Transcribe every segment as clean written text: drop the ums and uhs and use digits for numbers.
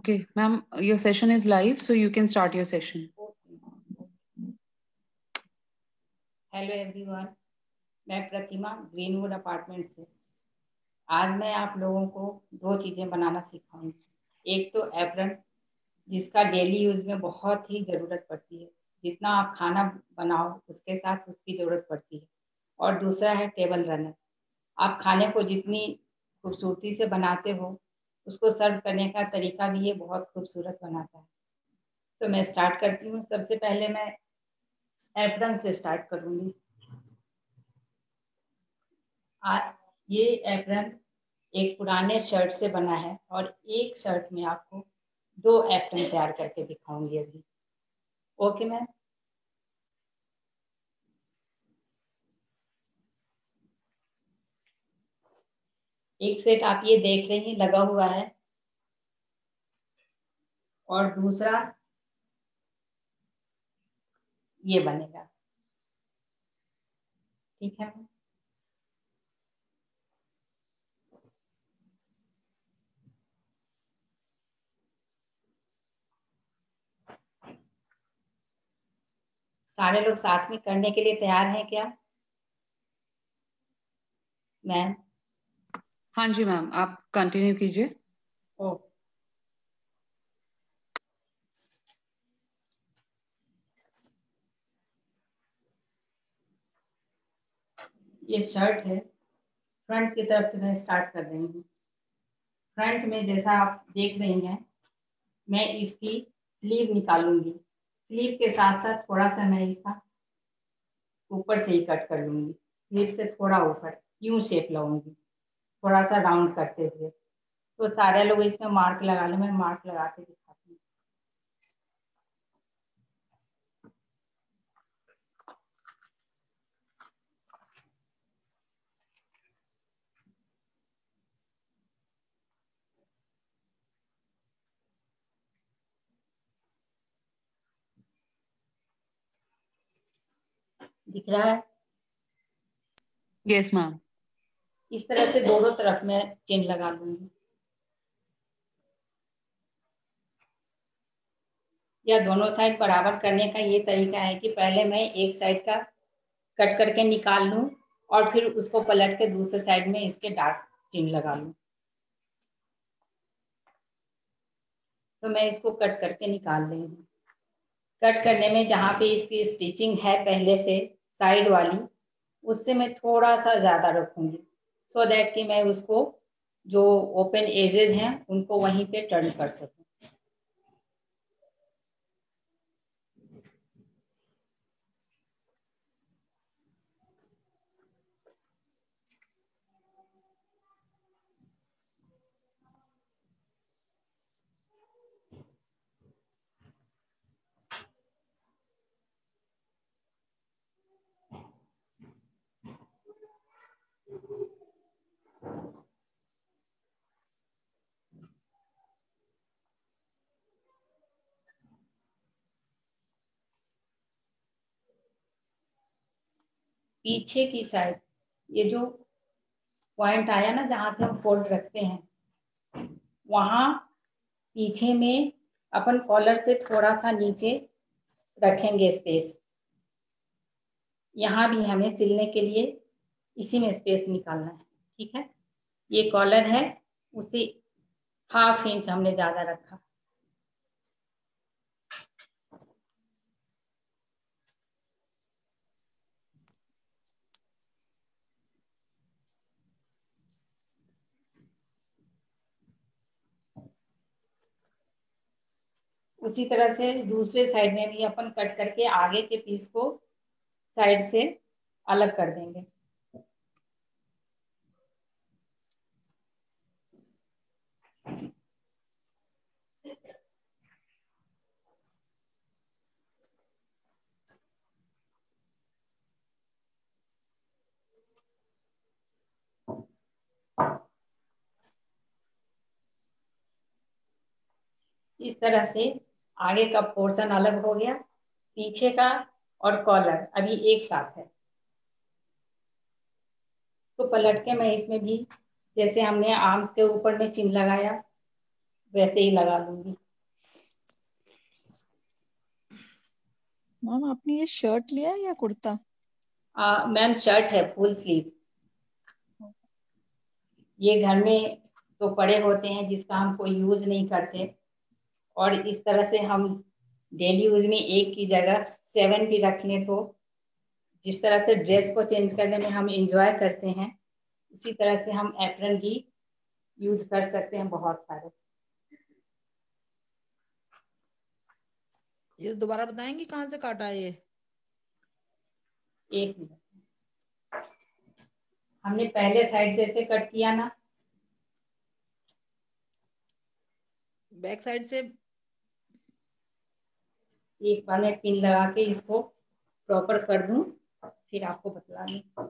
Okay, ma'am, your session is live, so you can start your session. Hello everyone, मैं प्रतिमा greenwood apartment से। आज मैं आप लोगों को दो चीज़ें बनाना सिखाऊंगी। एक तो एप्रन, जिसका डेली यूज में बहुत ही ज़रूरत पड़ती है। जितना आप खाना बनाओ उसके साथ उसकी ज़रूरत पड़ती है। और दूसरा है टेबल रनर। आप खाने को जितनी खूबसूरती से बनाते हो, उसको सर्व करने का तरीका भी ये बहुत खूबसूरत बनाता है। तो मैं स्टार्ट करती हूँ। सबसे पहले मैं एप्रन से स्टार्ट करूँगी। ये एप्रन एक पुराने शर्ट से बना है और एक शर्ट में आपको दो एप्रन तैयार करके दिखाऊंगी अभी। Okay ma'am. एक सेट आप ये देख रही हैं लगा हुआ है, और दूसरा ये बनेगा। ठीक है मैम। सारे लोग साथ में करने के लिए तैयार हैं क्या मैम? हाँ जी मैम, आप कंटिन्यू कीजिए। ओ, ये शर्ट है। फ्रंट की तरफ से मैं स्टार्ट कर रही हूँ। फ्रंट में जैसा आप देख रही हैं, मैं इसकी स्लीव निकालूंगी। स्लीव के साथ साथ थोड़ा सा मैं इसका ऊपर से ही कट कर लूंगी। स्लीव से थोड़ा ऊपर यूं शेप लाऊंगी, थोड़ा सा राउंड करते हुए। तो सारे लोग इसमें मार्क लगा लो। मैं मार्क लगा के दिखाती हूँ। दिख रहा है? Yes ma'am. इस तरह से दोनों तरफ मैं चेन लगा लूंगी। या दोनों साइड बराबर करने का ये तरीका है कि पहले मैं एक साइड का कट करके निकाल लूं और फिर उसको पलट के दूसरे साइड में इसके डार्क चेन लगा लूं। तो मैं इसको कट करके निकाल रही हूँ। कट करने में जहाँ पे इसकी स्टिचिंग है पहले से साइड वाली, उससे मैं थोड़ा सा ज्यादा रखूंगी, सो दैट कि मैं उसको जो ओपन एजेस हैं उनको वहीं पे टर्न कर सकूं। पीछे की साइड ये जो पॉइंट आया ना जहां से हम फोल्ड रखते हैं, वहां पीछे में अपन कॉलर से थोड़ा सा नीचे रखेंगे स्पेस। यहाँ भी हमें सिलने के लिए इसी में स्पेस निकालना है। ठीक है, ये कॉलर है, उसे 1/2 इंच हमने ज्यादा रखा। उसी तरह से दूसरे साइड में भी अपन कट करके आगे के पीस को साइड से अलग कर देंगे। इस तरह से आगे का पोर्शन अलग हो गया, पीछे का और कॉलर अभी एक साथ है। तो पलट के मैं इसमें भी जैसे हमने आर्म्स के ऊपर में चिन्ह लगाया, वैसे ही लगा लूंगी। मैम आपने ये शर्ट लिया है या कुर्ता? मैम शर्ट है फुल स्लीव। ये घर में तो पड़े होते हैं जिसका हम कोई यूज नहीं करते, और इस तरह से हम डेली यूज में एक की जगह 7 भी रख लें तो जिस तरह से ड्रेस को चेंज करने में हम इंजॉय करते हैं, उसी तरह से हम एप्रन भी यूज कर सकते हैं बहुत सारे। ये दोबारा बताएंगी कहाँ से काटा है ये? एक मिनट, हमने पहले साइड से ऐसे कट किया ना, बैक साइड से। एक बार मैं पिन लगा के इसको प्रॉपर कर दूं, फिर आपको बता दूं।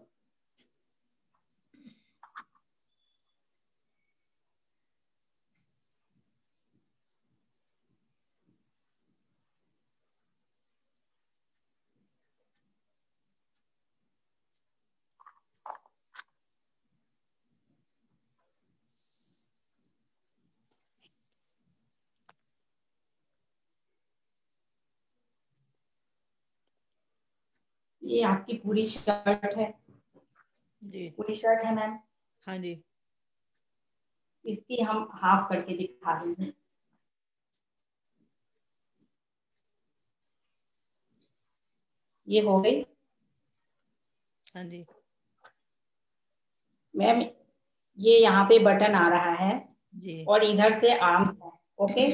ये आपकी पूरी शर्ट है जी। पूरी शर्ट है मैम। हाँ जी। इसकी हम हाफ करके दिखा देंगे। ये हो गई हाँ जी। मैम। ये यहाँ पे बटन आ रहा है जी। और इधर से आर्म है। ओके।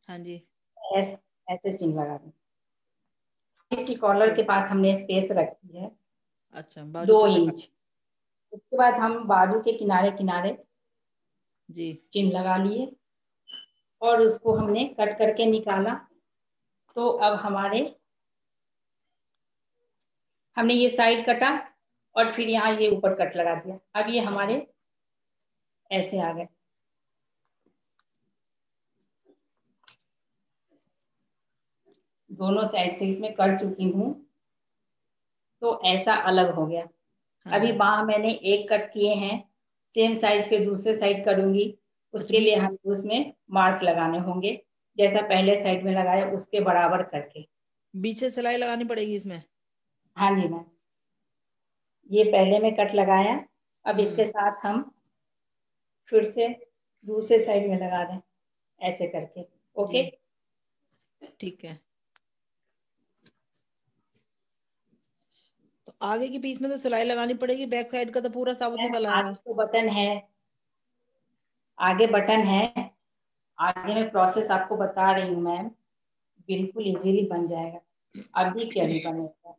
हाँ जी। ऐसे सीन लगा दें। इसी कॉलर के पास हमने स्पेस रखी है अच्छा, बाजू 2 कैसे इंच। उसके बाद हम बाजू के किनारे किनारे जी। चिन्ह लगा लिए और उसको हमने कट करके निकाला। तो अब हमने ये साइड कटा और फिर यहाँ ये ऊपर कट लगा दिया। अब ये हमारे ऐसे आ गए। दोनों साइड से इसमें कर चुकी हूँ, तो ऐसा अलग हो गया। हाँ अभी जी। बाह मैंने एक कट किए हैं, सेम साइज के दूसरे साइड करूंगी। अच्छा, उसके लिए हम उसमें मार्क लगाने होंगे, जैसा पहले साइड में लगाया उसके बराबर करके। बीच से सिलाई लगानी पड़ेगी इसमें? हाँ जी मैम, ये पहले में कट लगाया, अब इसके साथ हम फिर से दूसरे साइड में लगा दें ऐसे करके। ओके। जी, ठीक है। तो आगे की पीस में तो सिलाई लगानी पड़ेगी, बैक साइड का तो पूरा साबुत मैम निकल आगे आएगा। तो बटन है, आगे बटन है। आगे मैं प्रोसेस आपको बता रही हूँ मैम, बिल्कुल इजीली बन जाएगा। अभी क्या नहीं बनेगा।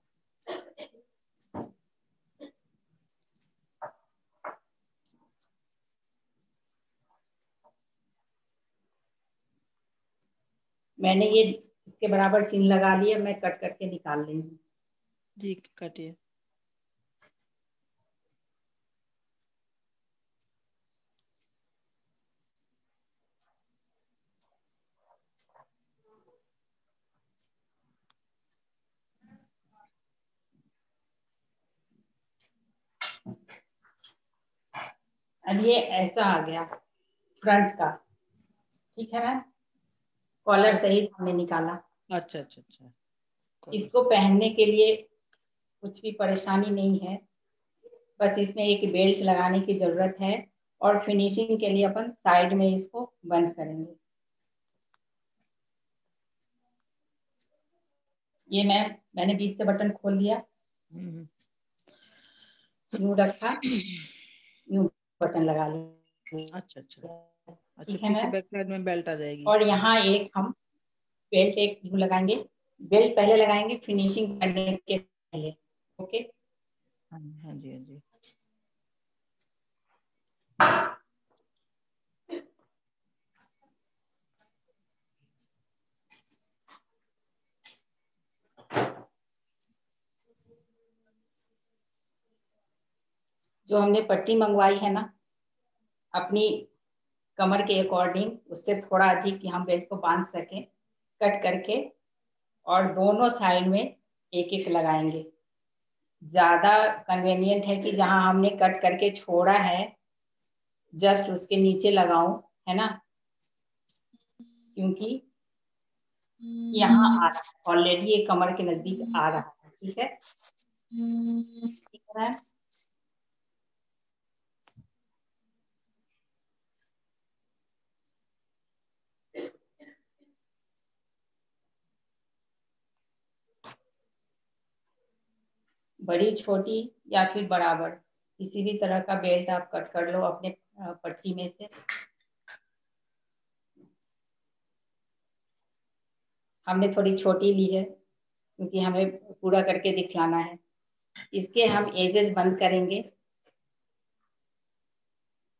मैंने ये इसके बराबर चिन्ह लगा लिया, मैं कट करके निकाल रही हूँ। जी, काटिए। अब ये ऐसा आ गया फ्रंट का। ठीक है मैम, कॉलर सही हमने निकाला। अच्छा अच्छा अच्छा। इसको पहनने के लिए कुछ भी परेशानी नहीं है, बस इसमें एक बेल्ट लगाने की जरूरत है और फिनिशिंग के लिए अपन साइड में इसको बंद करेंगे। ये मैंने बीच से बटन खोल दिया, यूं रखा, यूं बटन लगा लिया। अच्छा अच्छा अच्छा। ठीक है पीछे मैम। बैक साइड में बेल्ट आ जाएगी। और यहाँ एक हम बेल्ट एक यूं लगाएंगे, बेल्ट पहले लगाएंगे फिनिशिंग करने के पहले। ओके। हाँ जी हाँ जी हाँ जी। जो हमने पट्टी मंगवाई है ना, अपनी कमर के अकॉर्डिंग उससे थोड़ा अधिक कि हम बेल्ट को बांध सकें, कट करके और दोनों साइड में एक एक लगाएंगे। ज्यादा कन्वीनियंट है कि जहां हमने कट करके छोड़ा है जस्ट उसके नीचे लगाऊं, है ना। क्योंकि यहाँ आ रहा है ऑलरेडी, ये कमर के नजदीक आ रहा है। ठीक है, ठीक है। बड़ी, छोटी या फिर बराबर किसी भी तरह का बेल्ट आप कट कर लो अपने पट्टी में से। हमने थोड़ी छोटी ली है क्योंकि हमें पूरा करके दिखलाना है। इसके हम एजेस बंद करेंगे।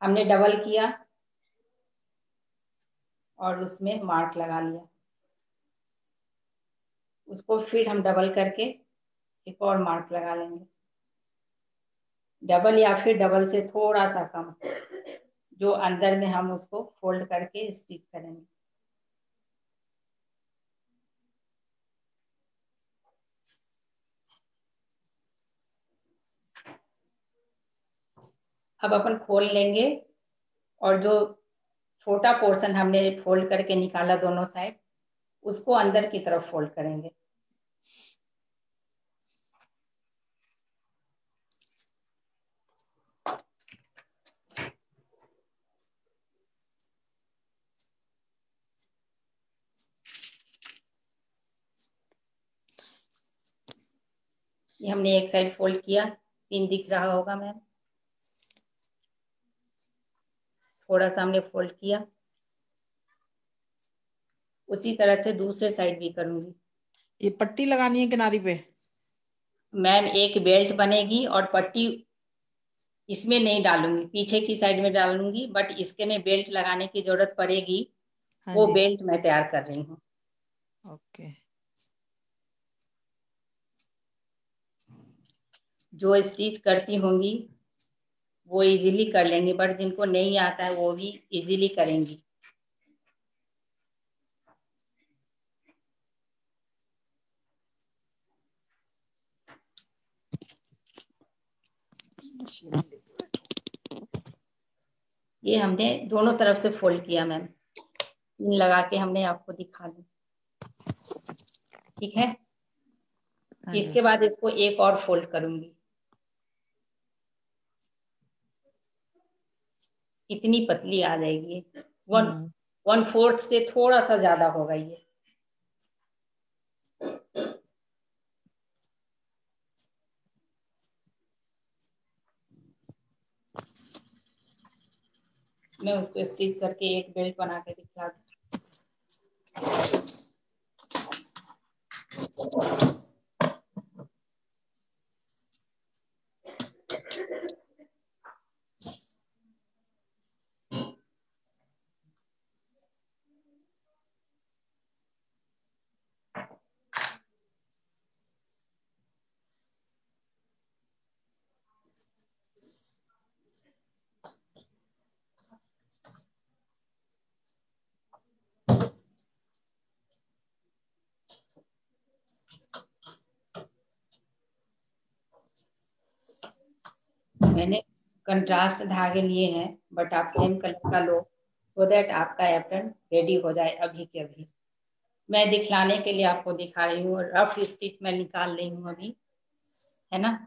हमने डबल किया और उसमें मार्क लगा लिया, उसको फिर हम डबल करके एक और मार्क लगा लेंगे। डबल या फिर डबल से थोड़ा सा कम, जो अंदर में हम उसको फोल्ड करके स्टिच करेंगे। अब अपन खोल लेंगे और जो छोटा पोर्शन हमने फोल्ड करके निकाला दोनों साइड, उसको अंदर की तरफ फोल्ड करेंगे। ये हमने एक साइड फोल्ड किया, पिन दिख रहा होगा मैम, थोड़ा सा हमने फोल्ड किया। उसी तरह से दूसरे साइड भी करूंगी। ये पट्टी लगानी है किनारी पे? मैम एक बेल्ट बनेगी और पट्टी इसमें नहीं डालूंगी, पीछे की साइड में डालूंगी, बट इसके में बेल्ट लगाने की जरूरत पड़ेगी। हाँ वो जी, बेल्ट मैं तैयार कर रही हूँ। ओके। जो स्टिच करती होंगी वो इजीली कर लेंगी, बट जिनको नहीं आता है वो भी इजीली करेंगी। ये हमने दोनों तरफ से फोल्ड किया मैम, पिन लगा के हमने आपको दिखा दी। ठीक है, हाँ जी, इसके बाद इसको एक और फोल्ड करूंगी। इतनी पतली आ जाएगी, 1/4 से थोड़ा सा ज्यादा होगा ये। मैं उसको स्टिच करके एक बेल्ट बना के दिखला दूँ। मैंने कंट्रास्ट धागे लिए हैं, बट आप सेम कलर का लो सो दैट आपका एप्रन रेडी हो जाए अभी के अभी। मैं दिखलाने के लिए आपको दिखा रही हूँ, रफ स्टिच मैं निकाल रही हूँ अभी, है ना।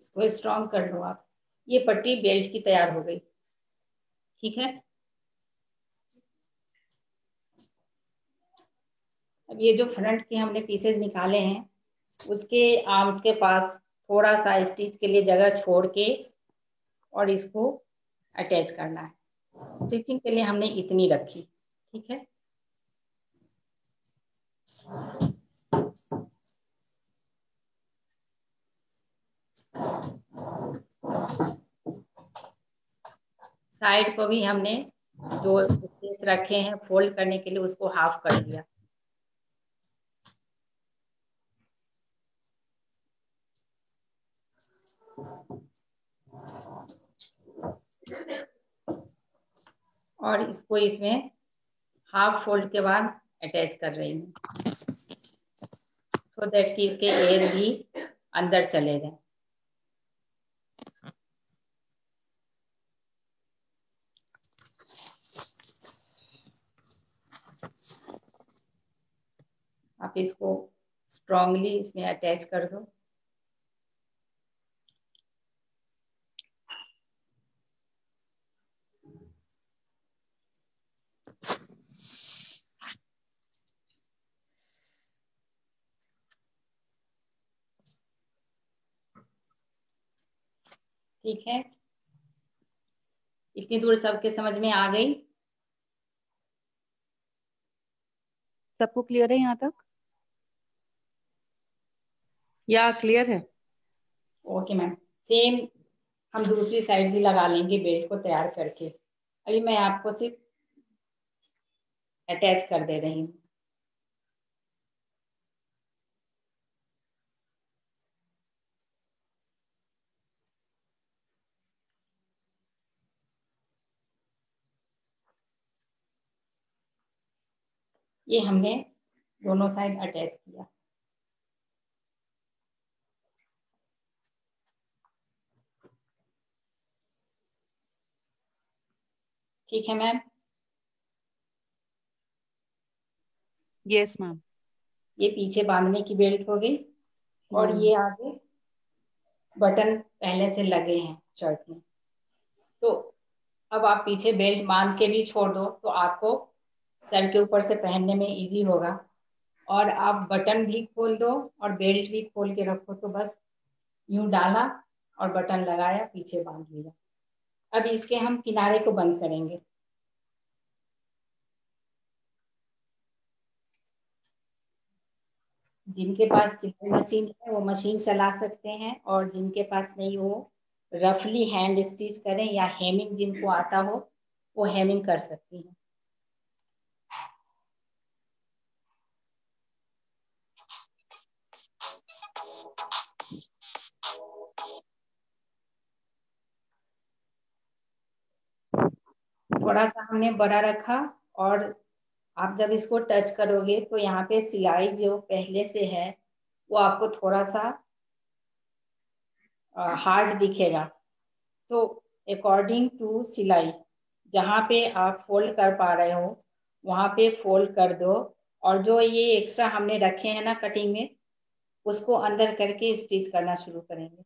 इसको स्ट्रॉन्ग कर लो आप। ये पट्टी बेल्ट की तैयार हो गई। ठीक है, अब ये जो फ्रंट के हमने पीसेज निकाले हैं, उसके आर्म्स के पास थोड़ा सा स्टिच के लिए जगह छोड़ के और इसको अटैच करना है। स्टिचिंग के लिए हमने इतनी रखी। ठीक है, साइड को भी हमने जो स्पेस रखे हैं फोल्ड करने के लिए उसको हाफ कर दिया। और इसको इसमें हाफ फोल्ड के बाद अटैच कर रही हूँ, सो दैट कि इसके एयर भी अंदर चले जाए। आप इसको स्ट्रांगली इसमें अटैच कर दो। ठीक है, इतनी दूर सबके समझ में आ गई? सबको क्लियर है यहाँ तक? या क्लियर है? ओके मैम, सेम हम दूसरी साइड भी लगा लेंगे बेल्ट को तैयार करके। अभी मैं आपको सिर्फ अटैच कर दे रही हूँ। ये हमने दोनों साइड अटैच किया। ठीक है मैम, यस मैम। ये पीछे बांधने की बेल्ट हो गई और ये आगे बटन पहले से लगे हैं शर्ट में। तो अब आप पीछे बेल्ट बांध के भी छोड़ दो तो आपको सर के ऊपर से पहनने में इजी होगा। और आप बटन भी खोल दो और बेल्ट भी खोल के रखो, तो बस यूं डाला और बटन लगाया, पीछे बांध लिया। अब इसके हम किनारे को बंद करेंगे। जिनके पास सिलाई मशीन है वो मशीन चला सकते हैं, और जिनके पास नहीं वो रफली हैंड स्टिच करें, या हेमिंग जिनको आता हो वो हेमिंग कर सकती हैं। थोड़ा सा हमने बड़ा रखा, और आप जब इसको टच करोगे तो यहाँ पे सिलाई जो पहले से है वो आपको थोड़ा सा हार्ड दिखेगा। तो अकॉर्डिंग टू सिलाई, जहाँ पे आप फोल्ड कर पा रहे हो वहां पे फोल्ड कर दो, और जो ये एक्स्ट्रा हमने रखे हैं ना कटिंग में, उसको अंदर करके स्टिच करना शुरू करेंगे।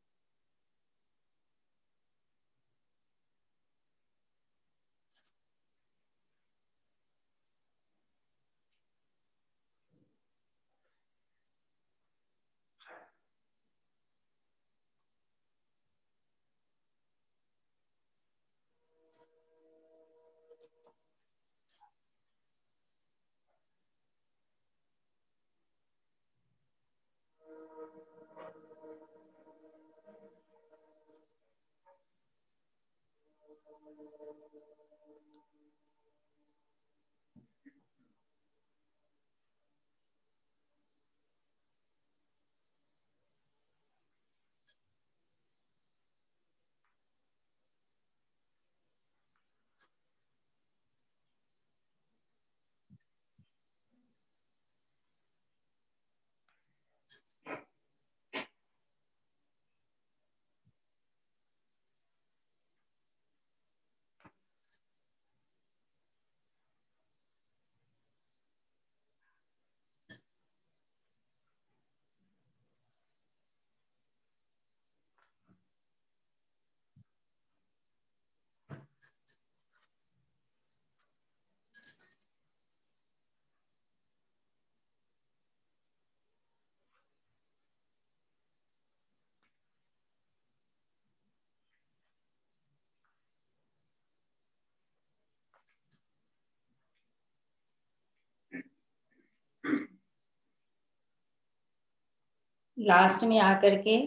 लास्ट में आकर के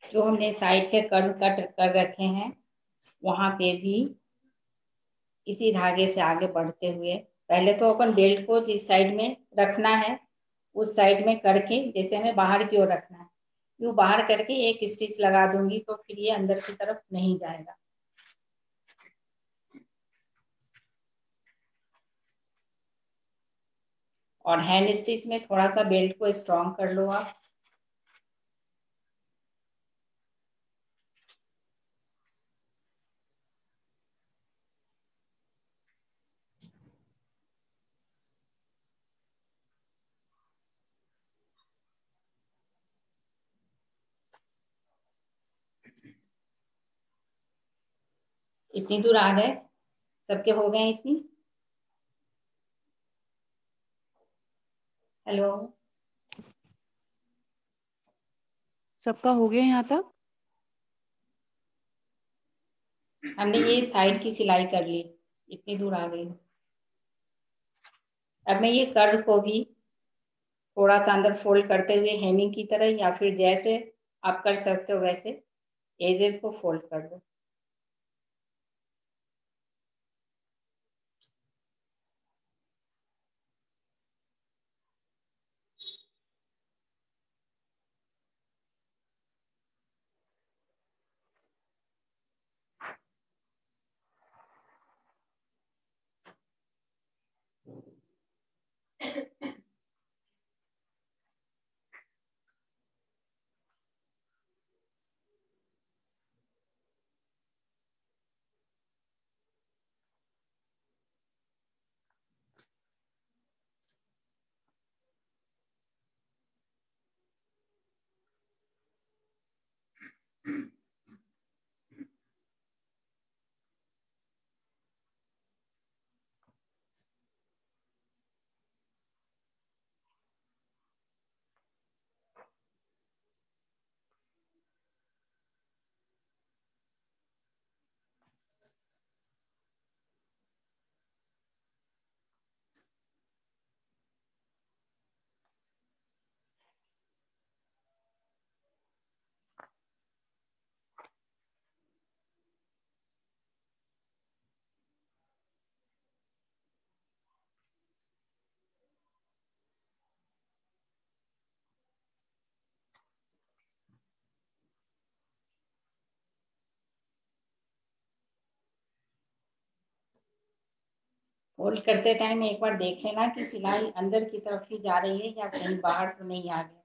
जो हमने साइड के कर्व कट कर रखे हैं वहां पे भी इसी धागे से आगे बढ़ते हुए पहले तो अपन बेल्ट को जिस साइड में रखना है उस साइड में करके, जैसे हमें बाहर की ओर रखना है, यूं बाहर करके एक स्टिच लगा दूंगी तो फिर ये अंदर की तरफ नहीं जाएगा। और हैंड स्टिच में थोड़ा सा बेल्ट को स्ट्रॉन्ग कर लो आप। इतनी दूर आ गए, सबके हो गए इतनी? हेलो, सबका हो गया यहाँ तक? हमने ये साइड की सिलाई कर ली, इतनी दूर आ गई। अब मैं ये कर्व को भी थोड़ा सा अंदर फोल्ड करते हुए हेमिंग की तरह, या फिर जैसे आप कर सकते हो वैसे एजेस को फोल्ड कर दो। फोल्ड करते टाइम एक बार देख लेना कि सिलाई अंदर की तरफ ही जा रही है या कहीं बाहर तो नहीं आ गया।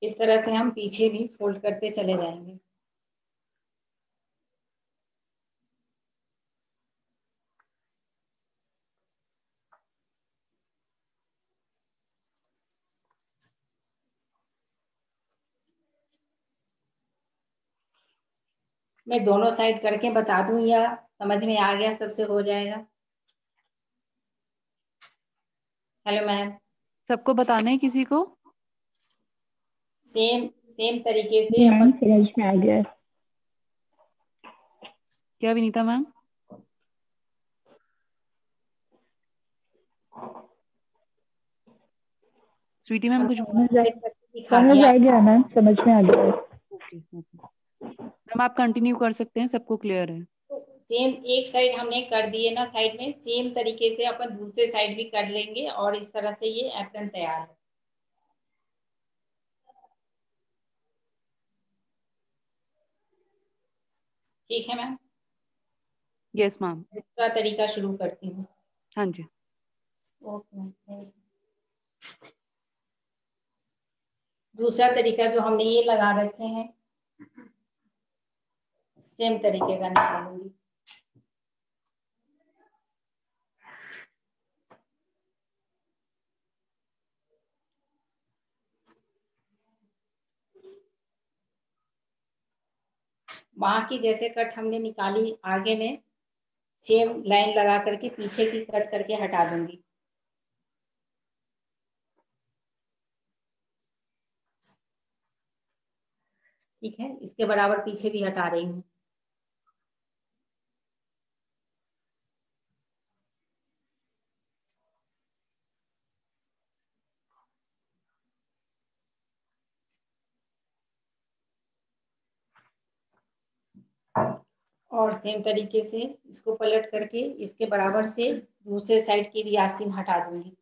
इस तरह से हम पीछे भी फोल्ड करते चले जाएंगे। मैं दोनों साइड करके बता दूं या समझ में आ गया सबसे हो जाएगा? हेलो मैम, सबको बताना है किसी को? सेम सेम तरीके से जी मैम, अपन समझ में आ गया। क्या विनीता मैम? स्वीटी मैम कुछ बोल? दिखा समझ दिया। आ गया मैम, समझ में आ गया। ओके मैम, आप कंटिन्यू कर सकते हैं, सबको क्लियर है? सेम एक साइड हमने कर दिए ना, साइड में सेम तरीके से अपन दूसरे साइड भी कर लेंगे और इस तरह से ये एप्रन तैयार है। ठीक है मैम, यस मैम। दूसरा तरीका शुरू करती हूँ। हाँ जी। ओके, दूसरा तरीका जो हमने ये लगा रखे हैं सेम तरीके का निकालूंगी। वहां की जैसे कट हमने निकाली आगे में सेम लाइन लगा करके पीछे की कट करके हटा दूंगी। ठीक है, इसके बराबर पीछे भी हटा रही हूँ। और सेम तरीके से इसको पलट करके इसके बराबर से दूसरे साइड की भी आस्तीन हटा दूंगी।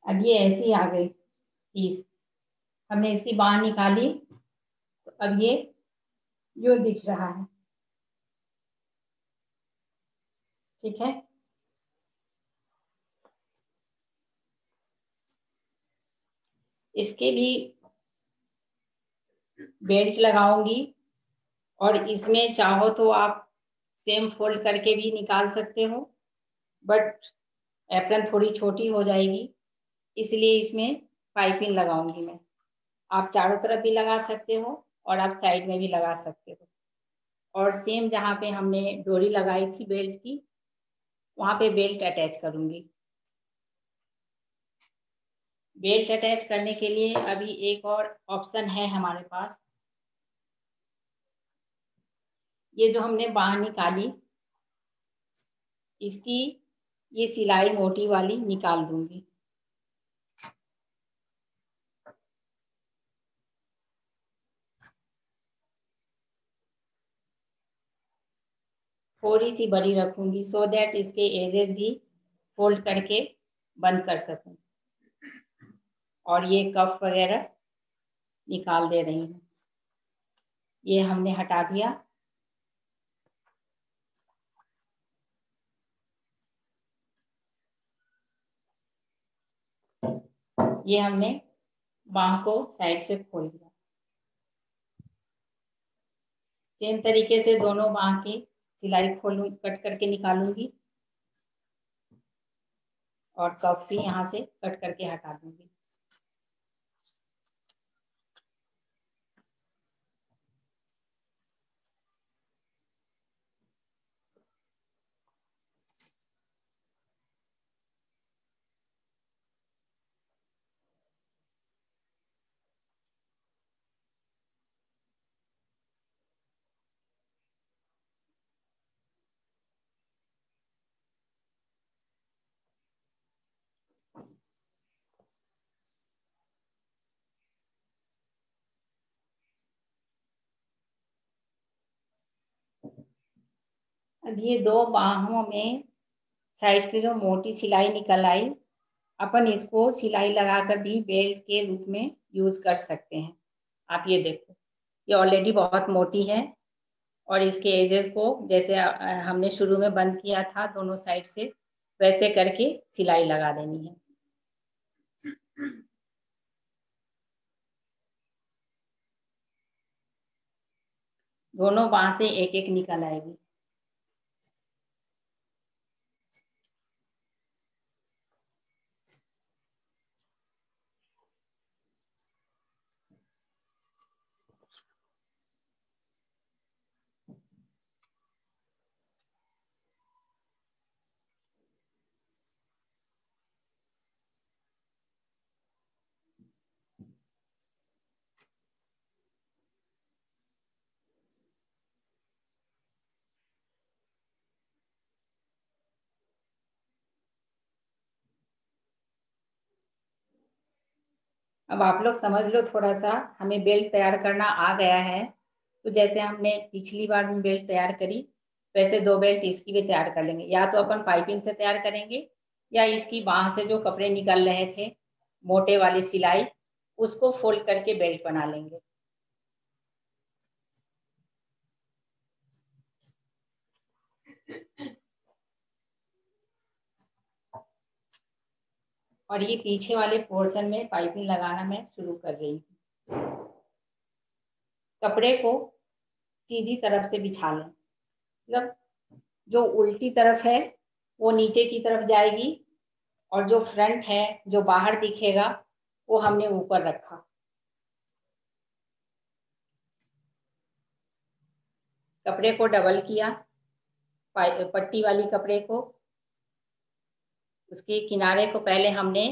अब ये ऐसी आ गई पीस, हमने इसकी बाहर निकाली, तो अब ये जो दिख रहा है, ठीक है। इसके भी बेल्ट लगाऊंगी और इसमें चाहो तो आप सेम फोल्ड करके भी निकाल सकते हो, बट एप्रन थोड़ी छोटी हो जाएगी, इसलिए इसमें पाइपिंग लगाऊंगी मैं। आप चारों तरफ भी लगा सकते हो और आप साइड में भी लगा सकते हो। और सेम जहाँ पे हमने डोरी लगाई थी बेल्ट की, वहां पे बेल्ट अटैच करूंगी। बेल्ट अटैच करने के लिए अभी एक और ऑप्शन है हमारे पास। ये जो हमने बाहर निकाली, इसकी ये सिलाई मोटी वाली निकाल दूंगी। थोड़ी सी बड़ी रखूंगी सो दैट इसके एजेस भी फोल्ड करके बंद कर सकूं। और ये कफ वगैरह निकाल दे रही हूँ। ये हमने हटा दिया। ये हमने बाह को साइड से खोल दिया। सेम तरीके से दोनों बाह की सिलाई खोलूं, कट करके निकालूंगी और कफ भी यहाँ से कट करके हटा दूंगी। अब ये दो बाहों में साइड की जो मोटी सिलाई निकल आई, अपन इसको सिलाई लगाकर भी बेल्ट के रूप में यूज कर सकते हैं। आप ये देखो, ये ऑलरेडी बहुत मोटी है और इसके एजेस को जैसे हमने शुरू में बंद किया था दोनों साइड से, वैसे करके सिलाई लगा देनी है। दोनों बाह से एक एक निकल आएगी। अब आप लोग समझ लो, थोड़ा सा हमें बेल्ट तैयार करना आ गया है। तो जैसे हमने पिछली बार में बेल्ट तैयार करी, वैसे दो बेल्ट इसकी भी तैयार कर लेंगे। या तो अपन पाइपिंग से तैयार करेंगे या इसकी बाह से जो कपड़े निकल रहे थे मोटे वाली सिलाई, उसको फोल्ड करके बेल्ट बना लेंगे। और ये पीछे वाले पोर्शन में पाइपिंग लगाना मैं शुरू कर रही हूँ। कपड़े को सीधी तरफ से बिछा लें, मतलब जो उल्टी तरफ है वो नीचे की तरफ जाएगी और जो फ्रंट है जो बाहर दिखेगा वो हमने ऊपर रखा। कपड़े को डबल किया, पट्टी वाली कपड़े को, उसके किनारे को पहले हमने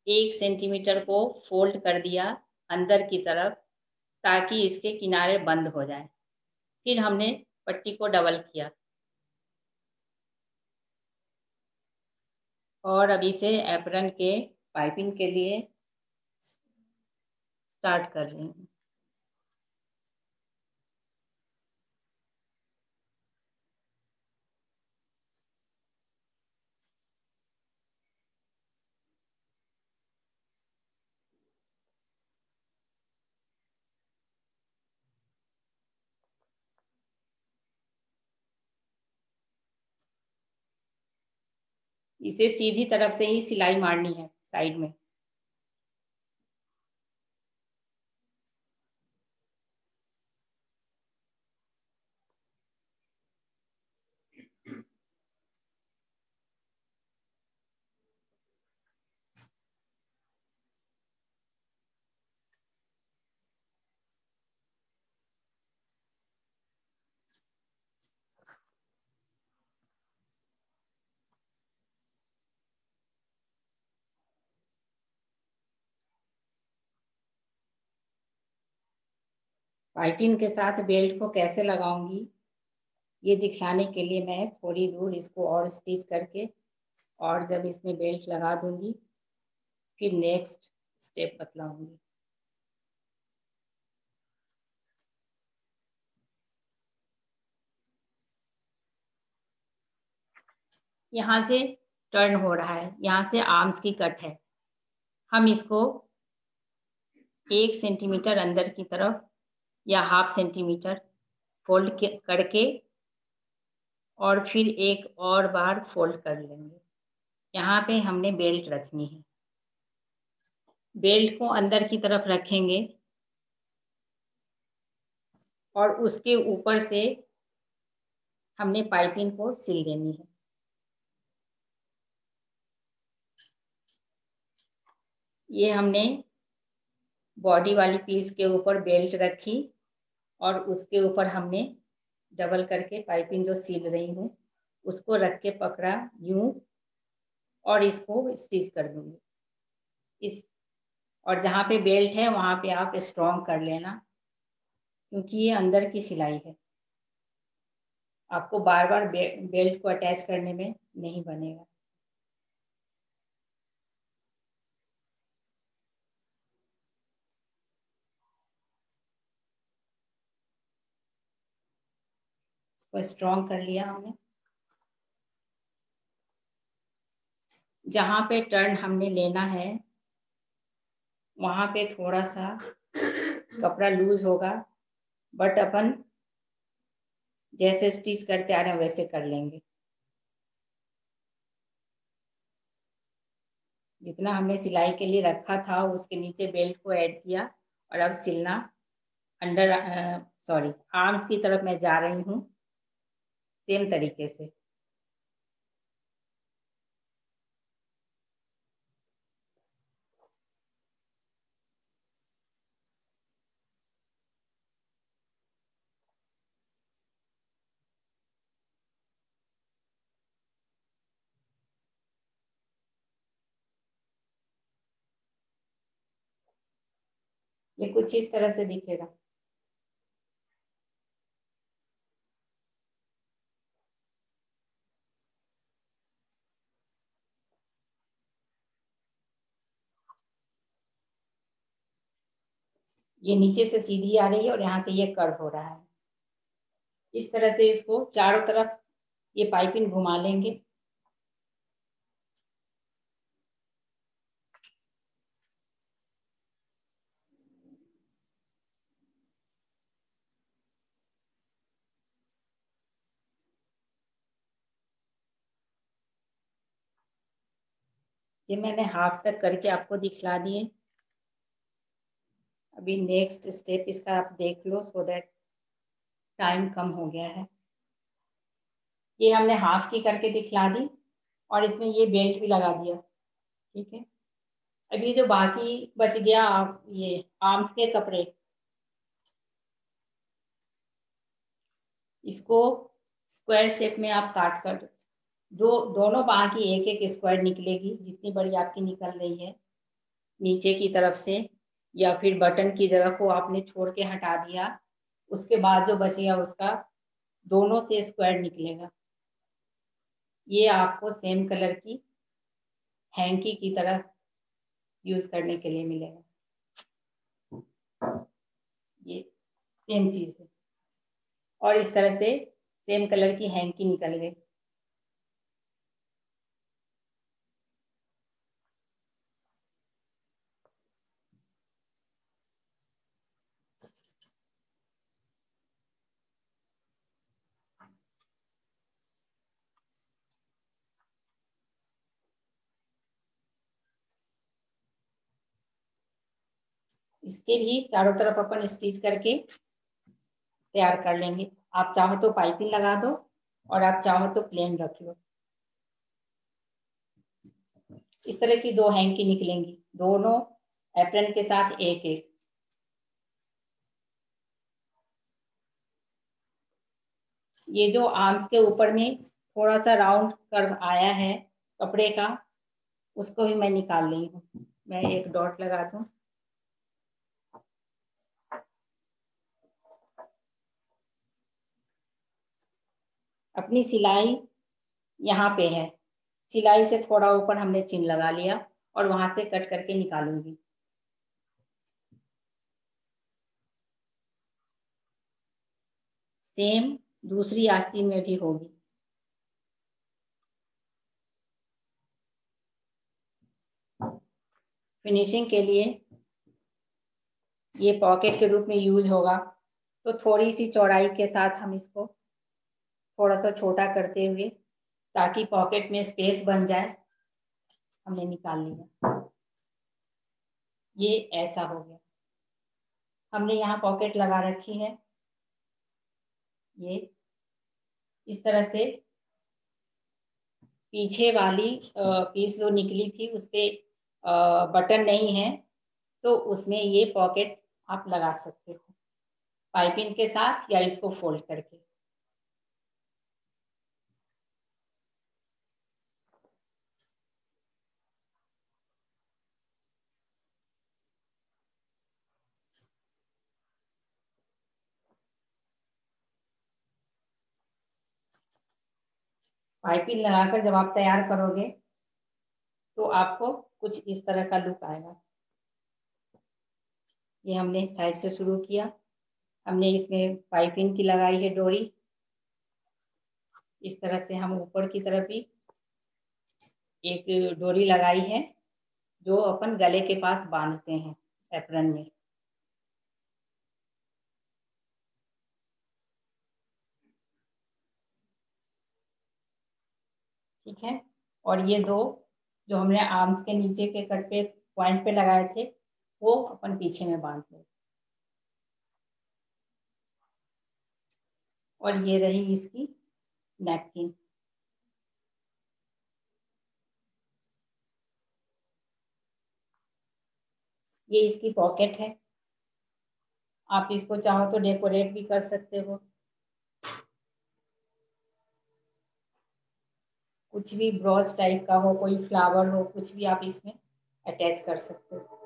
1 सेंटीमीटर को फोल्ड कर दिया अंदर की तरफ ताकि इसके किनारे बंद हो जाए। फिर हमने पट्टी को डबल किया और अभी से एप्रन के पाइपिंग के लिए स्टार्ट कर रही हूँ। इसे सीधी तरफ से ही सिलाई मारनी है साइड में। पाइपिंग के साथ बेल्ट को कैसे लगाऊंगी ये दिखाने के लिए मैं थोड़ी दूर इसको और स्टिच करके और जब इसमें बेल्ट लगा दूंगी फिर नेक्स्ट स्टेप बतलाऊंगी। यहाँ से टर्न हो रहा है, यहाँ से आर्म्स की कट है। हम इसको 1 सेंटीमीटर अंदर की तरफ या 1/2 सेंटीमीटर फोल्ड करके और फिर एक और बार फोल्ड कर लेंगे। यहाँ पे हमने बेल्ट रखनी है। बेल्ट को अंदर की तरफ रखेंगे और उसके ऊपर से हमने पाइपिंग को सिल देनी है। ये हमने बॉडी वाली पीस के ऊपर बेल्ट रखी और उसके ऊपर हमने डबल करके पाइपिंग जो सिल रही हूँ उसको रख के पकड़ा यूं और इसको स्टिच कर दूंगी। इस और जहाँ पे बेल्ट है वहां पे आप स्ट्रॉन्ग कर लेना क्योंकि ये अंदर की सिलाई है, आपको बार बार बेल्ट को अटैच करने में नहीं बनेगा। इसको स्ट्रॉन्ग कर लिया हमने। जहाँ पे टर्न हमने लेना है वहां पे थोड़ा सा कपड़ा लूज होगा, बट अपन जैसे स्टिच करते आ रहे हैं वैसे कर लेंगे। जितना हमने सिलाई के लिए रखा था उसके नीचे बेल्ट को ऐड किया और अब सिलना अंडर आर्म्स की तरफ मैं जा रही हूँ सेम तरीके से। ये कुछ इस तरह से दिखेगा। ये नीचे से सीधी आ रही है और यहाँ से ये कर्व हो रहा है। इस तरह से इसको चारों तरफ ये पाइपिंग घुमा लेंगे। ये मैंने हाफ तक करके आपको दिखला दिए। अभी नेक्स्ट स्टेप इसका आप देख लो, सो दैट टाइम कम हो गया है। ये हमने हाफ की करके दिखला दी और इसमें ये बेल्ट भी लगा दिया। ठीक है, अभी जो बाकी बच गया आप ये आर्म्स के कपड़े, इसको स्क्वायर शेप में आप काट कर दोनों बाह की एक एक स्क्वायर निकलेगी, जितनी बड़ी आपकी निकल रही है नीचे की तरफ से, या फिर बटन की जगह को आपने छोड़ के हटा दिया, उसके बाद जो बचेगा उसका दोनों से स्क्वायर निकलेगा। ये आपको सेम कलर की हैंकी की तरह यूज करने के लिए मिलेगा। ये सेम चीज है और इस तरह से सेम कलर की हैंकी निकल गई। इसके भी चारों तरफ अपन स्टिच करके तैयार कर लेंगे। आप चाहो तो पाइपिंग लगा दो और आप चाहो तो प्लेन रख लो। इस तरह की दो हैंकी निकलेंगी, दोनों एप्रन के साथ एक एक। ये जो आर्म्स के ऊपर में थोड़ा सा राउंड कर्व आया है कपड़े का, उसको भी मैं निकाल रही हूँ। मैं एक डॉट लगा दूं। अपनी सिलाई यहाँ पे है, सिलाई से थोड़ा ऊपर हमने चिन्ह लगा लिया और वहां से कट करके निकालूंगी। सेम दूसरी आस्तीन में भी होगी। फिनिशिंग के लिए ये पॉकेट के रूप में यूज होगा, तो थोड़ी सी चौड़ाई के साथ हम इसको थोड़ा सा छोटा करते हुए, ताकि पॉकेट में स्पेस बन जाए, हमने निकाल लिया। ये ऐसा हो गया। हमने यहाँ पॉकेट लगा रखी है। ये इस तरह से पीछे वाली पीस जो निकली थी उस पे बटन नहीं है, तो उसमें ये पॉकेट आप लगा सकते हो पाइपिंग के साथ या इसको फोल्ड करके। पाइपिंग लगाकर जब आप तैयार करोगे तो आपको कुछ इस तरह का लुक आएगा। ये हमने साइड से शुरू किया, हमने इसमें पाइपिंग की लगाई है डोरी। इस तरह से हम ऊपर की तरफ भी एक डोरी लगाई है जो अपन गले के पास बांधते हैं एप्रन में। ठीक है, और ये दो जो हमने आर्म्स के नीचे के कट पे पॉइंट पे लगाए थे वो अपन पीछे में बांध ले। और ये रही इसकी नैपकिन। ये इसकी पॉकेट है, आप इसको चाहो तो डेकोरेट भी कर सकते हो, कुछ भी ब्रॉच टाइप का हो, कोई फ्लावर हो, कुछ भी आप इसमें अटैच कर सकते हो।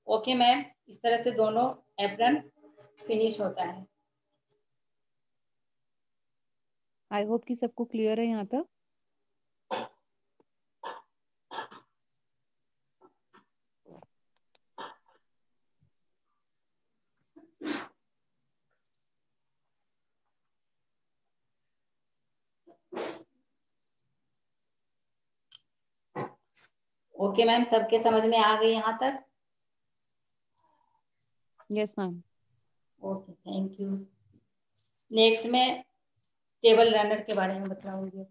ओके मैम, इस तरह से दोनों एप्रन फिनिश होता है। आई होप कि सबको क्लियर है यहाँ तक। ओके मैम, सबके समझ में आ गई यहाँ तक? Yes ma'am. Okay, thank you. Next में टेबल रनर के बारे में बताऊंगी।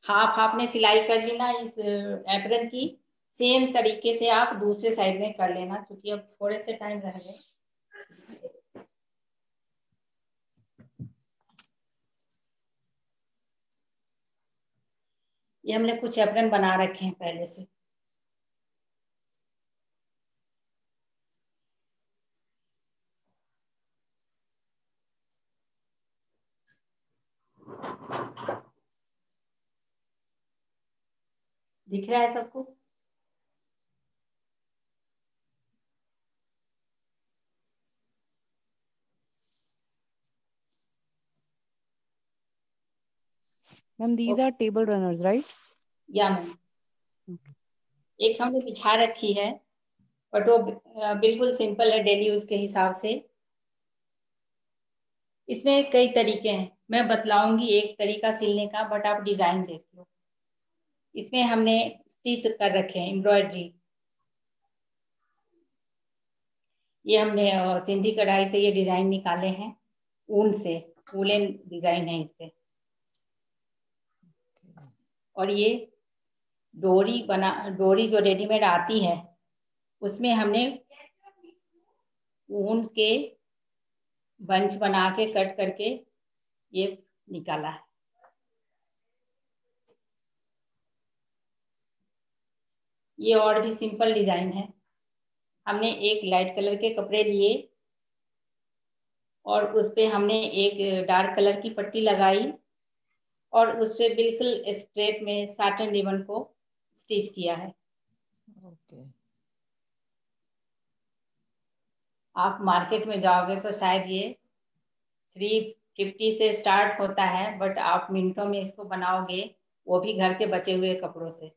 हाफ हाफ ने सिलाई कर ली ना इस एप्रन की, सेम तरीके से आप दूसरे साइड में कर लेना, क्योंकि अब थोड़े से टाइम रह गए। ये हमने कुछ एप्रन बना रखे हैं पहले से। दिख रहा है सबको? Ma'am, these are table runners, right? या मैम एक हमने बिछा रखी है, बट वो बिल्कुल सिंपल है डेली यूज के हिसाब से। इसमें कई तरीके हैं, मैं बतलाऊंगी एक तरीका सिलने का, बट आप डिजाइन देख लो। इसमें हमने स्टिच कर रखे हैं, एम्ब्रॉयडरी। ये हमने सिंधी कढ़ाई से ये डिजाइन निकाले हैं, ऊन से, वूलन डिजाइन है इस पे। और ये डोरी जो रेडीमेड आती है, उसमें हमने ऊन के बंच बना के कट करके ये निकाला है। ये और भी सिंपल डिजाइन है। हमने एक लाइट कलर के कपड़े लिए और उस पे हमने एक डार्क कलर की पट्टी लगाई और उससे बिल्कुल स्ट्रेट में साटन रिबन को स्टिच किया है। ओके। आप मार्केट में जाओगे तो शायद ये 350 से स्टार्ट होता है, बट आप मिनटों में इसको बनाओगे, वो भी घर के बचे हुए कपड़ों से।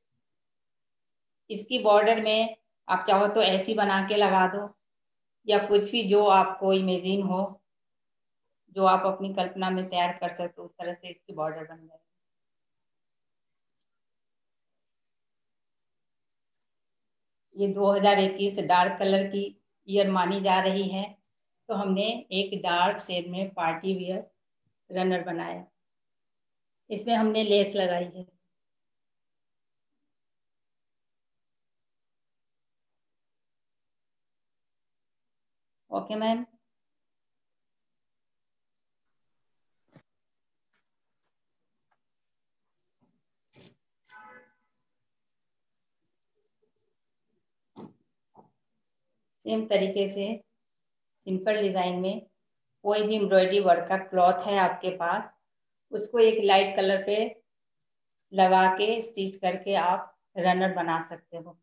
इसकी बॉर्डर में आप चाहो तो ऐसी बना के लगा दो, या कुछ भी जो आपको इमेजिन हो, जो आप अपनी कल्पना में तैयार कर सकते हो, उस तरह से इसकी बॉर्डर बन जाए। ये 2021 डार्क कलर की ईयर मानी जा रही है, तो हमने एक डार्क शेड में पार्टी वियर रनर बनाया। इसमें हमने लेस लगाई है। Okay ma'am. सेम तरीके से सिंपल डिजाइन में कोई भी एम्ब्रॉयडरी वर्क का क्लॉथ है आपके पास, उसको एक लाइट कलर पे लगा के स्टिच करके आप रनर बना सकते हो।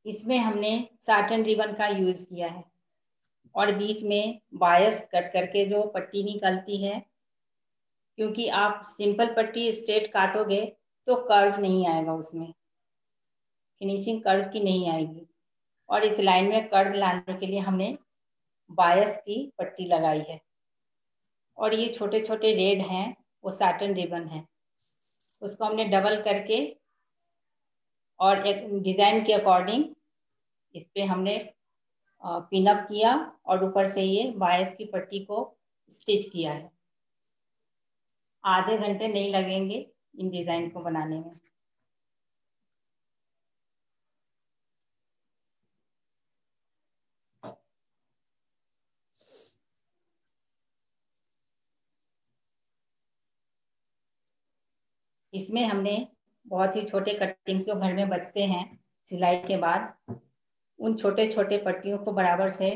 इसमें हमने साटन रिबन का यूज किया है और बीच में बायस कट करके जो पट्टी निकलती है, क्योंकि आप सिंपल पट्टी स्ट्रेट काटोगे तो कर्व नहीं आएगा, उसमें फिनिशिंग कर्व की नहीं आएगी। और इस लाइन में कर्व लाने के लिए हमने बायस की पट्टी लगाई है। और ये छोटे छोटे रेड हैं, वो साटन रिबन है, उसको हमने डबल करके और एक डिजाइन के अकॉर्डिंग इस पे हमने पिन अप किया और ऊपर से ये बायस की पट्टी को स्टिच किया है। आधे घंटे नहीं लगेंगे इन डिजाइन को बनाने में। इसमें हमने बहुत ही छोटे कटिंग्स जो घर में बचते हैं सिलाई के बाद, उन छोटे छोटे पट्टियों को बराबर से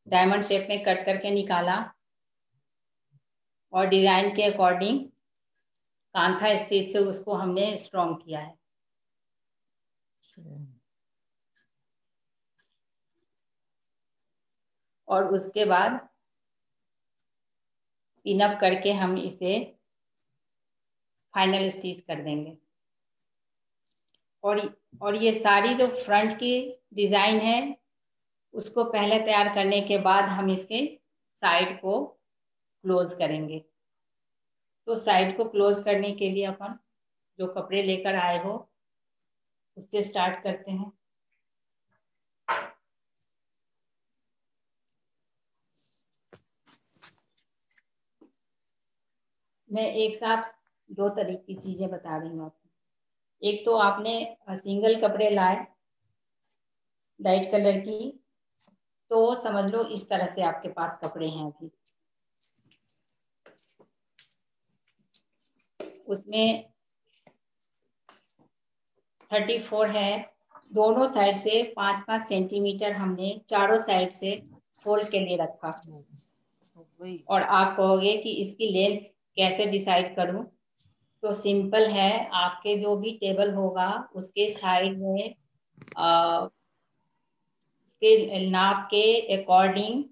डायमंड शेप में कट करके निकाला और डिजाइन के अकॉर्डिंग कांथा स्टिच से उसको हमने स्ट्रॉन्ग किया है। और उसके बाद पिन अप करके हम इसे फाइनल स्टिच कर देंगे। और ये सारी जो फ्रंट की डिजाइन है, उसको पहले तैयार करने के बाद हम इसके साइड को क्लोज करेंगे। तो साइड को क्लोज करने के लिए अपन जो कपड़े लेकर आए हो उससे स्टार्ट करते हैं। मैं एक साथ दो तरह की चीजें बता रही हूँ आपको। एक तो आपने सिंगल कपड़े लाए लाइट कलर की, तो समझ लो इस तरह से आपके पास कपड़े हैं अभी। उसमें 34 है, दोनों साइड से 5-5 सेंटीमीटर हमने चारों साइड से फोल्ड के लिए रखा। और आप कहोगे कि इसकी लेंथ कैसे डिसाइड करूं, तो सिंपल है, आपके जो भी टेबल होगा उसके साइड में उसके नाप के according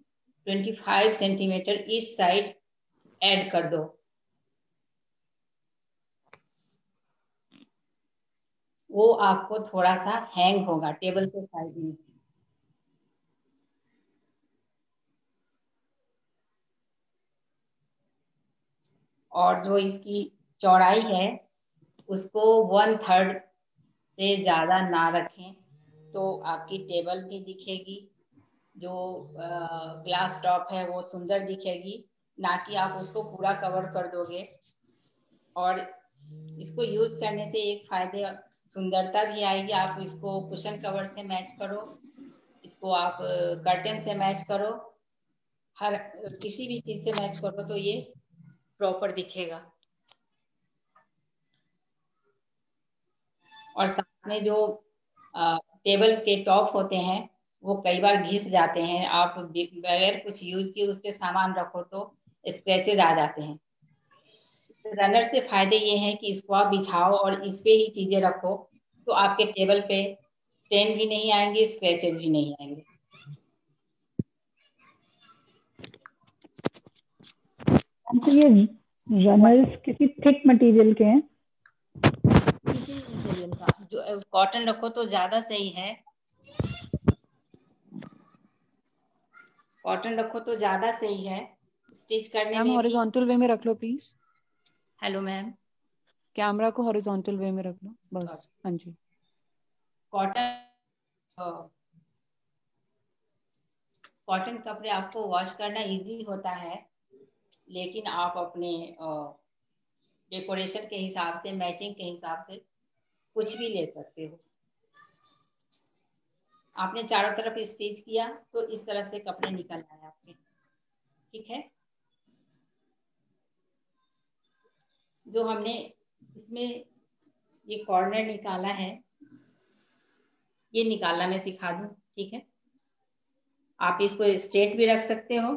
25 centimetre each side add कर दो। वो आपको थोड़ा सा हैंग होगा टेबल के साइड में। और जो इसकी चौड़ाई है उसको 1/3 से ज्यादा ना रखें, तो आपकी टेबल भी दिखेगी, जो ग्लास टॉप है वो सुंदर दिखेगी, ना कि आप उसको पूरा कवर कर दोगे। और इसको यूज करने से एक फायदे सुंदरता भी आएगी। आप इसको कुशन कवर से मैच करो, इसको आप कर्टेन से मैच करो, हर किसी भी चीज से मैच करो तो ये प्रॉपर दिखेगा। और साथ में जो टेबल के टॉप होते हैं वो कई बार घिस जाते हैं, आप बगैर कुछ यूज किए उस पे सामान रखो तो स्क्रैचेज आ जाते हैं। रनर से फायदे ये हैं कि इसको आप बिछाओ और इस पे ही चीजें रखो, तो आपके टेबल पे स्टेन भी नहीं आएंगे, स्क्रैचेज भी नहीं आएंगे। तो ये रनर्स किसी थिक मटेरियल के हैं? जो कॉटन रखो तो ज्यादा सही है, कॉटन रखो तो ज्यादा सही है, स्टिच करने मैम में भी। हॉरिजॉन्टल वे में रख लो प्लीज, हेलो मैम। कैमरा को हॉरिजॉन्टल वे में रख लो बस। हाँ जी। कॉटन कपड़े आपको वॉश करना इजी होता है, लेकिन आप अपने डेकोरेशन के हिसाब से, मैचिंग के हिसाब से कुछ भी ले सकते हो। आपने चारों तरफ स्टिच किया तो इस तरह से कपड़े निकल आए आपके, ठीक है। जो हमने इसमें ये कॉर्नर निकाला है, ये निकालना मैं सिखा दूं, ठीक है। आप इसको स्ट्रेट भी रख सकते हो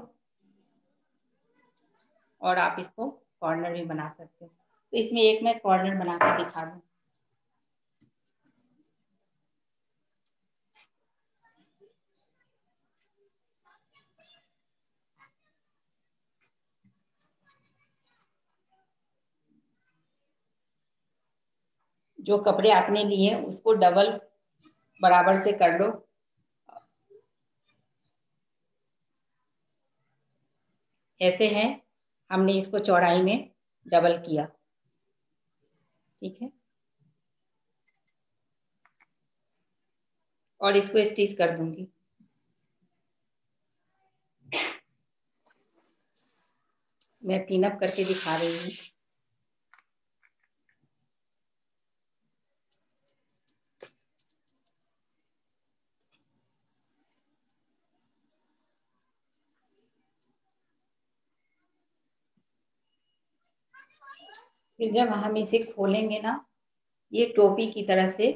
और आप इसको कॉर्नर भी बना सकते हो। तो इसमें एक मैं कॉर्नर बना के दिखा दूं। जो कपड़े आपने लिए उसको डबल बराबर से कर लो। ऐसे है, हमने इसको चौड़ाई में डबल किया, ठीक है। और इसको स्टिच कर दूंगी। मैं पिन अप करके दिखा रही हूँ। फिर जब हम इसे खोलेंगे ना, ये टोपी की तरह से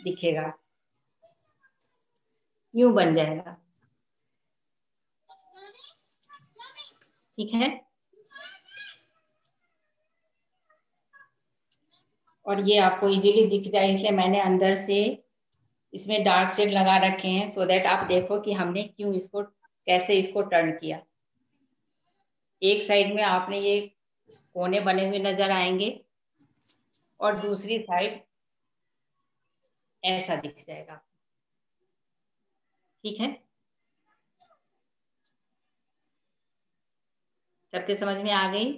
दिखेगा, यूं बन जाएगा, ठीक है। और ये आपको इजीली दिख जाए, इसलिए मैंने अंदर से इसमें डार्क शेड लगा रखे हैं, सो दैट आप देखो कि हमने क्यों इसको, कैसे इसको टर्न किया। एक साइड में आपने ये कोने बने हुए नजर आएंगे और दूसरी साइड ऐसा दिख जाएगा, ठीक है। सबके समझ में आ गई?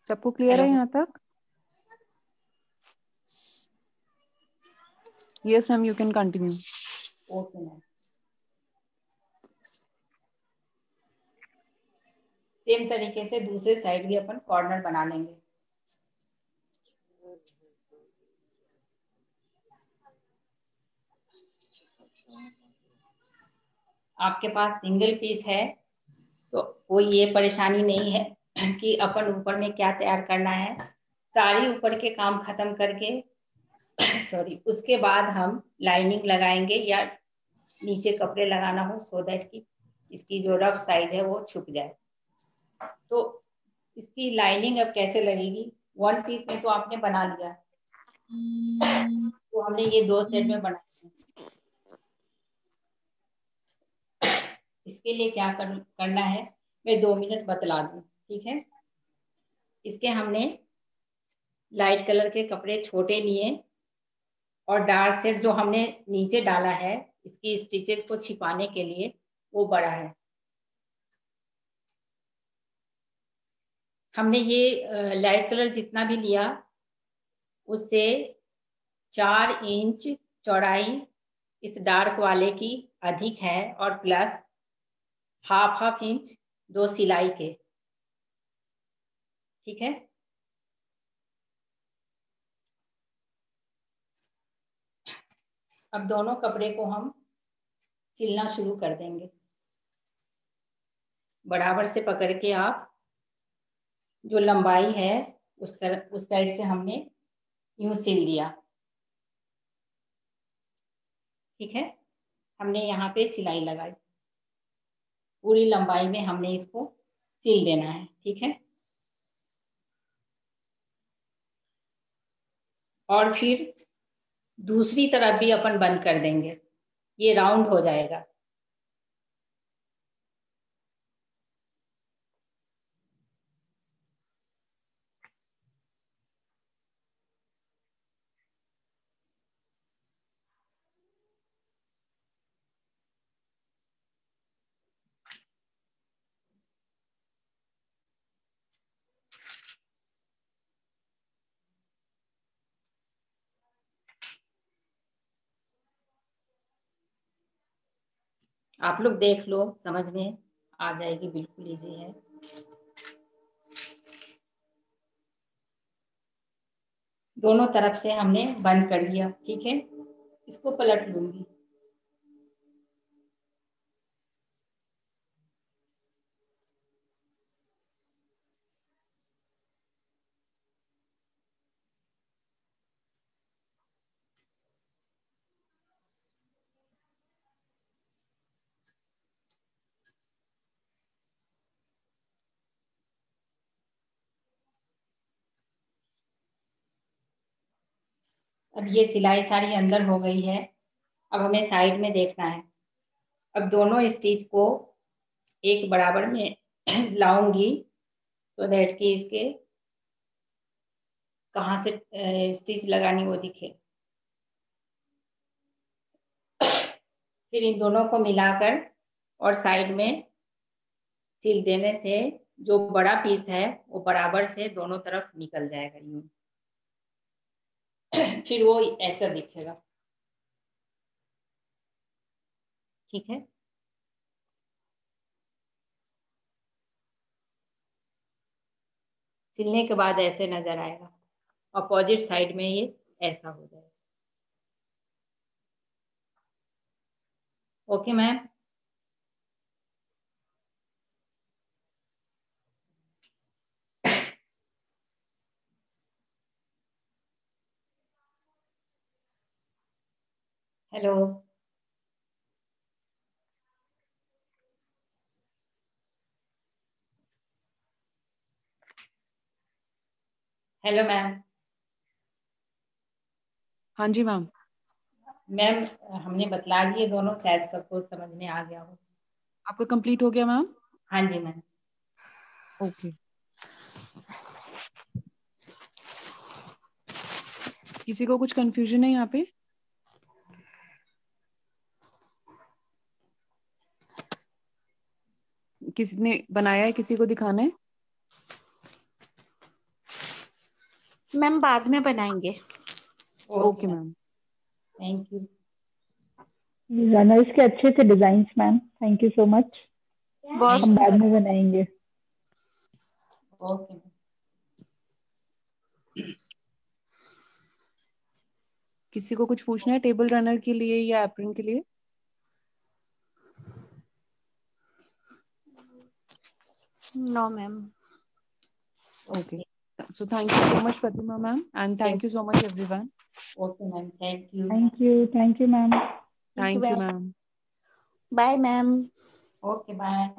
सबको क्लियर है हेलो। यहाँ तक? Yes ma'am, you can continue. Okay ma'am. Same तरीके से दूसरे साइड भी अपन कॉर्नर बना लेंगे। आपके पास सिंगल पीस है तो कोई ये परेशानी नहीं है कि अपन ऊपर में क्या तैयार करना है। सारी ऊपर के काम खत्म करके सॉरी उसके बाद हम लाइनिंग लगाएंगे या नीचे कपड़े लगाना हो सो दैट की इसकी जो रफ साइज है वो छुप जाए। तो इसकी लाइनिंग अब कैसे लगेगी? वन पीस में तो आपने बना लिया, तो हमने ये दो सेट में बनाया है। इसके लिए क्या करना है मैं 2 मिनट बतला दूं, ठीक है। इसके हमने लाइट कलर के कपड़े छोटे लिए और डार्क सेट जो हमने नीचे डाला है इसकी स्टिचेस को छिपाने के लिए वो बड़ा है। हमने ये लाइट कलर जितना भी लिया उससे 4 इंच चौड़ाई इस डार्क वाले की अधिक है और प्लस हाफ इंच दो सिलाई के, ठीक है। अब दोनों कपड़े को हम सिलना शुरू कर देंगे। बराबर से पकड़ के आप जो लंबाई है उस साइड से हमने यूं सिल दिया, ठीक है। हमने यहाँ पे सिलाई लगाई, पूरी लंबाई में हमने इसको सिल देना है, ठीक है। और फिर दूसरी तरफ भी अपन बंद कर देंगे, ये राउंड हो जाएगा। आप लोग देख लो, समझ में आ जाएगी, बिल्कुल इजी है। दोनों तरफ से हमने बंद कर दिया, ठीक है। इसको पलट लूंगी। अब ये सिलाई सारी अंदर हो गई है। अब हमें साइड में देखना है। अब दोनों स्टिच को एक बराबर में लाऊंगी तो दैट कि इसके कहाँ से स्टिच लगानी वो दिखे। फिर इन दोनों को मिलाकर और साइड में सिल देने से जो बड़ा पीस है वो बराबर से दोनों तरफ निकल जाएगा यूं। फिर वो ऐसा दिखेगा, ठीक है। सिलने के बाद ऐसे नजर आएगा, अपोजिट साइड में ये ऐसा हो जाएगा। Okay ma'am. Hello. Hello ma'am. हाँ जी मैम। मैम हमने बतला दिए दोनों, शायद सबको समझ में आ गया हो। आपका कंप्लीट हो गया मैम? हाँ जी मैम। ओके। किसी को कुछ कंफ्यूजन है यहाँ पे? किसी ने बनाया है, किसी को दिखाना है? मैम बाद में बनाएंगे। Okay ma'am. Thank you. Runners के अच्छे थे design ma'am, thank you so much. बहुत हम बाद सुंदर। में बनाएंगे। ओके। किसी को कुछ पूछना है टेबल रनर के लिए या एप्रन के लिए? No ma'am. Okay. So thank you so much, Pratima ma'am, and thank you so much, everyone. Okay ma'am, thank you. Thank you ma'am. Thank you, ma'am. Bye ma'am. Okay bye.